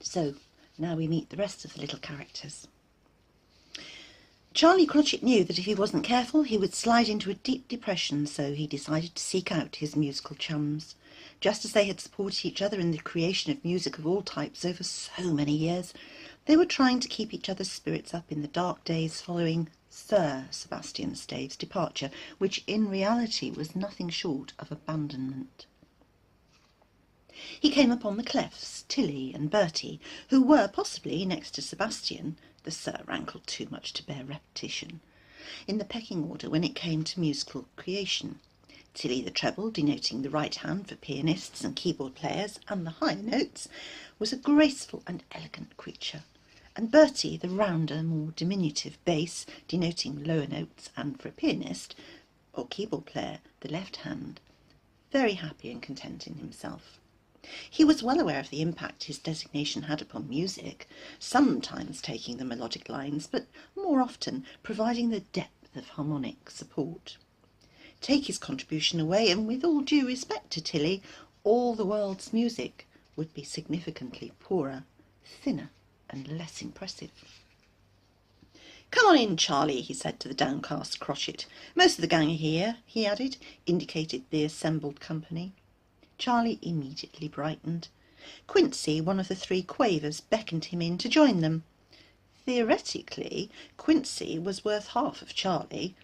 So now we meet the rest of the little characters. Charlie Cratchit knew that if he wasn't careful he would slide into a deep depression, so he decided to seek out his musical chums. Just as they had supported each other in the creation of music of all types over so many years, they were trying to keep each other's spirits up in the dark days following Sir Sebastian Stave's departure, which in reality was nothing short of abandonment. He came upon the Clefs, Tilly and Bertie, who were possibly, next to Sebastian, the Sir rankled too much to bear repetition, in the pecking order when it came to musical creation. Tilly the treble, denoting the right hand for pianists and keyboard players, and the higher notes, was a graceful and elegant creature, and Bertie the rounder, more diminutive bass, denoting lower notes, and for a pianist, or keyboard player, the left hand, very happy and content in himself. He was well aware of the impact his designation had upon music, sometimes taking the melodic lines, but more often providing the depth of harmonic support. Take his contribution away, and with all due respect to Tilly, all the world's music would be significantly poorer, thinner, and less impressive. "Come on in, Charlie," he said to the downcast Cratchit. "Most of the gang are here," he added, indicated the assembled company. Charlie immediately brightened. Quincy, one of the three Quavers, beckoned him in to join them. Theoretically, Quincy was worth half of Charlie.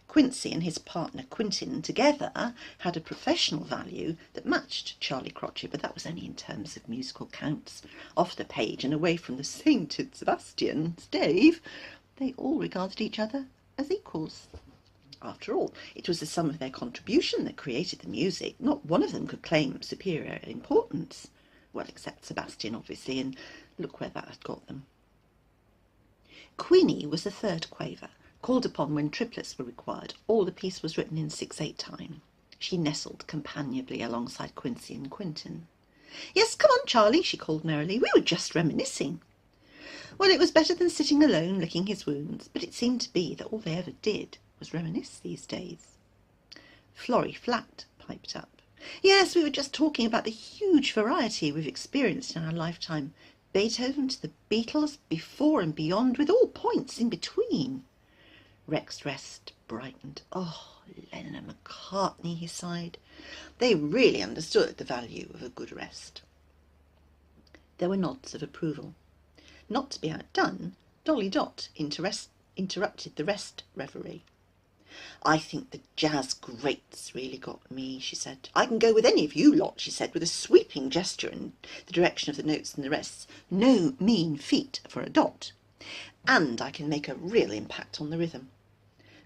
Quincy and his partner Quintin together had a professional value that matched Charlie Cratchit, but that was only in terms of musical counts. Off the page and away from the sainted Sebastian Stave, they all regarded each other as equals. After all, it was the sum of their contribution that created the music. Not one of them could claim superior importance. Well, except Sebastian, obviously, and look where that had got them. Queenie was the third Quaver, called upon when triplets were required. All the piece was written in 6/8 time. She nestled companionably alongside Quincy and Quintin. "Yes, come on, Charlie," she called merrily. "We were just reminiscing." Well, it was better than sitting alone licking his wounds, but it seemed to be that all they ever did was reminisce these days. Florrie Flat piped up. "Yes, we were just talking about the huge variety we've experienced in our lifetime. Beethoven to the Beatles, before and beyond, with all points in between." Rex Rest brightened. "Oh, Lennon and McCartney," he sighed. "They really understood the value of a good rest." There were nods of approval. Not to be outdone, Dolly Dot interrupted the rest reverie. "I think the jazz greats really got me," she said. "I can go with any of you lot," she said, with a sweeping gesture in the direction of the notes and the rests. "No mean feat for a Dot. And I can make a real impact on the rhythm."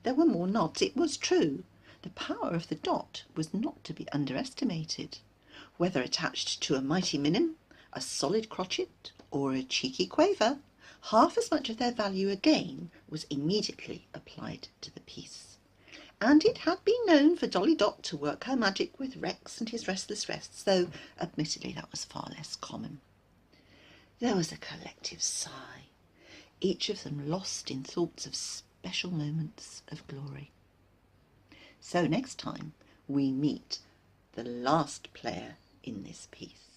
There were more nods. It was true. The power of the Dot was not to be underestimated. Whether attached to a mighty Minim, a solid Cratchit, or a cheeky Quaver, half as much of their value again was immediately applied to the piece. And it had been known for Dolly Dot to work her magic with Rex and his restless rests, though admittedly that was far less common. There was a collective sigh, each of them lost in thoughts of special moments of glory. So next time we meet the last player in this piece.